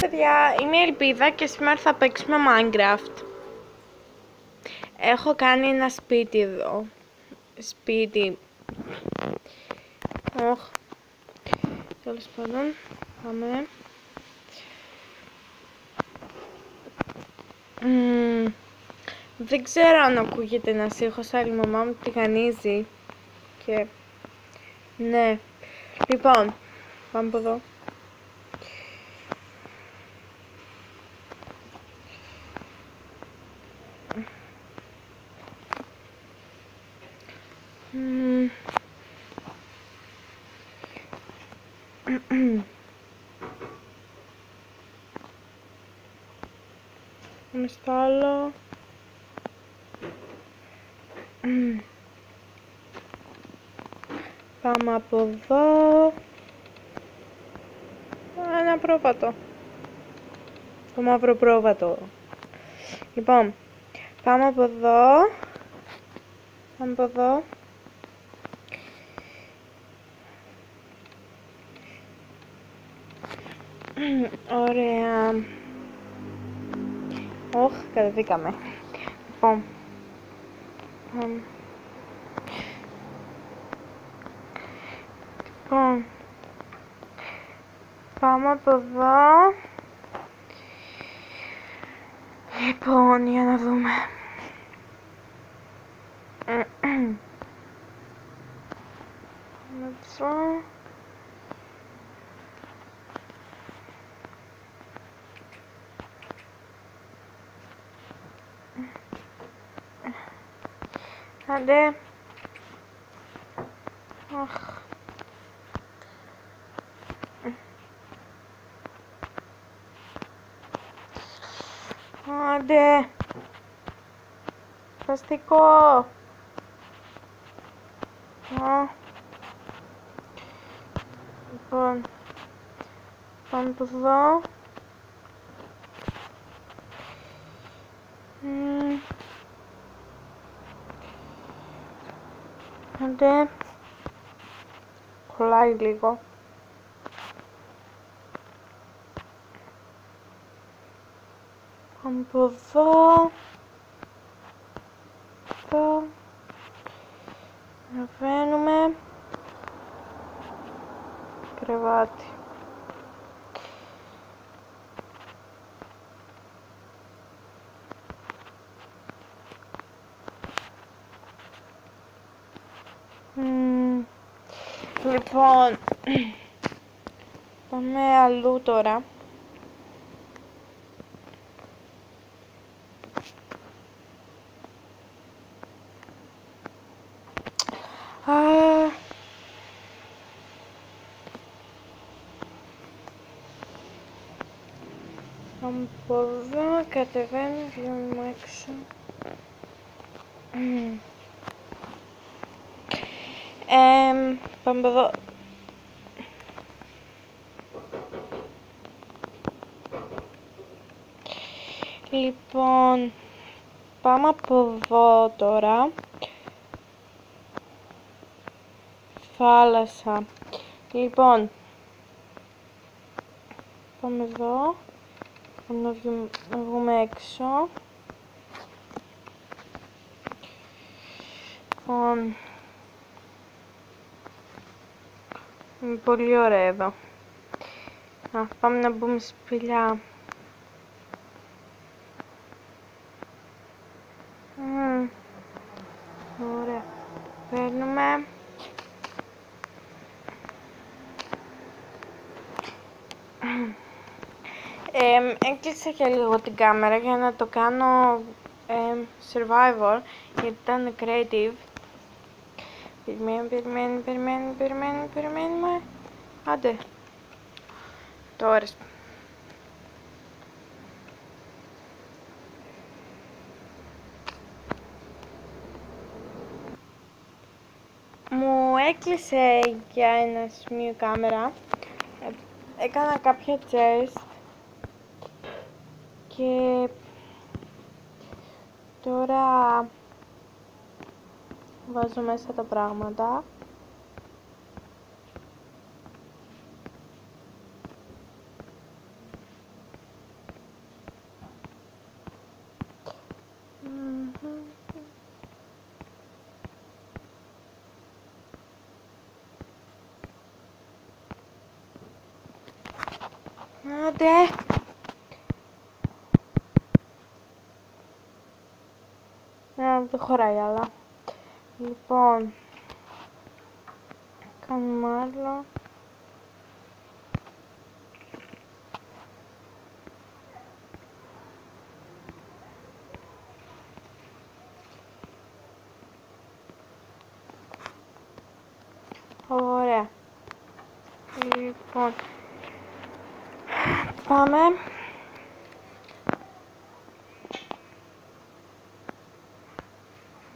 Παιδιά, είμαι η Ελπίδα και σήμερα θα παίξουμε Minecraft. Έχω κάνει ένα σπίτι εδώ. Σπίτι. Όχ. Τέλος πάντων, πάμε. Δεν ξέρω αν ακούγεται ένας ήχος, αλλά η μαμά μου τηγανίζει. Και... ναι. Λοιπόν, πάμε από εδώ. Πάμε στο άλλο. Πάμε από εδώ. Ένα πρόβατο. Το μαύρο πρόβατο. Λοιπόν, πάμε από εδώ. Πάμε από εδώ. Ωραία. Όχ, κατεβήκαμε. Λοιπόν. Πάμε από εδώ. Λοιπόν, για να δούμε. Εδώ. Άντε. Αχ. Άντε. Φαστικό. Λοιπόν. Πάμε από εδώ. Άντε. Κολλάει λίγο. Πάμε από εδώ. Εδώ. Ανεβαίνουμε. Κρεβάτι. Λοιπόν, πάμε αλλού τώρα. Πάμε από εδώ, κατεβαίνουμε, βγαίνουμε έξω. Πάμε από εδώ. Λοιπόν, πάμε από εδώ τώρα. Θάλασσα. Λοιπόν, πάμε εδώ. Πάμε να βγούμε έξω. Λοιπόν, είναι πολύ ωραία εδώ. Πάμε να μπούμε σπηλιά. Ωραία. Παίρνουμε. Έκλεισα και λίγο την κάμερα για να το κάνω survivor, γιατί ήταν creative. Περιμένουμε. Άντε. Τώρα. Μου έκλεισε για ένα σημείο κάμερα. Έκανα κάποια chest και τώρα βάζω μέσα τα πράγματα. Άντε. Δεν χωράει άλλα. Λοιπόν, κάνουμε άλλο. Ωραία. Λοιπόν, πάμε.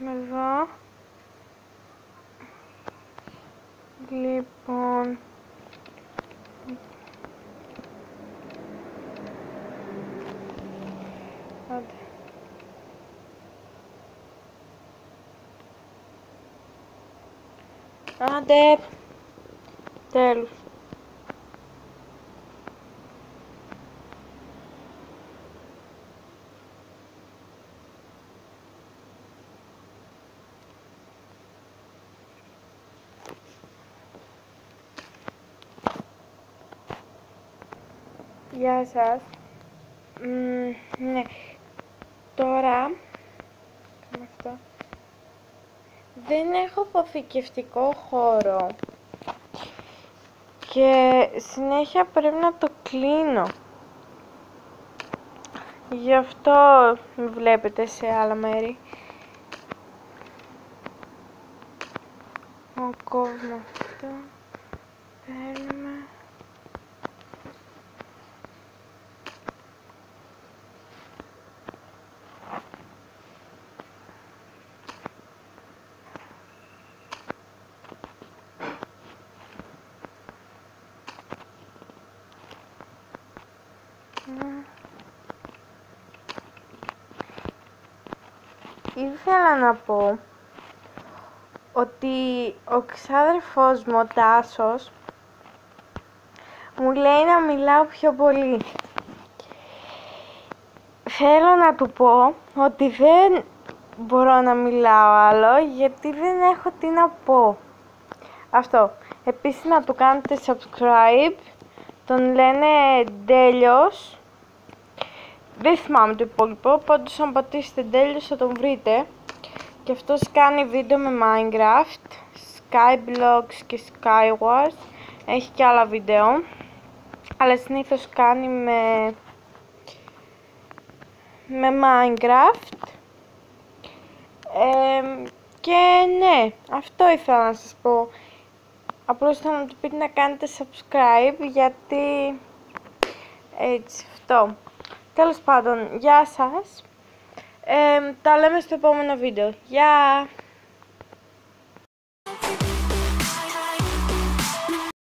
Εδώ. Λοιπόν. Άντε. Άντε. Τέλος. Γεια σας. Ναι. Τώρα κάνουμε αυτό. Δεν έχω αποθηκευτικό χώρο και συνέχεια πρέπει να το κλείνω. Γι' αυτό με βλέπετε σε άλλα μέρη. Κόβουμε αυτό. Παίρνουμε. Ήθελα να πω ότι ο ξάδερφός μου, ο Τάσος, μου λέει να μιλάω πιο πολύ. Θέλω να του πω ότι δεν μπορώ να μιλάω άλλο γιατί δεν έχω τι να πω. Αυτό. Επίσης να του κάνετε subscribe. Τον λένε Ντέλιος. Δεν θυμάμαι το υπόλοιπο, πάντως αν πατήσετε Ντέλιος θα τον βρείτε. Και αυτός κάνει βίντεο με Minecraft, Skyblocks και Skywars. Έχει και άλλα βίντεο, αλλά συνήθως κάνει με Minecraft. Και ναι, αυτό ήθελα να σας πω. Απλώς θα μου το πείτε να κάνετε subscribe, γιατί έτσι, αυτό. Τέλος πάντων, γεια σας. Τα λέμε στο επόμενο βίντεο. Γεια!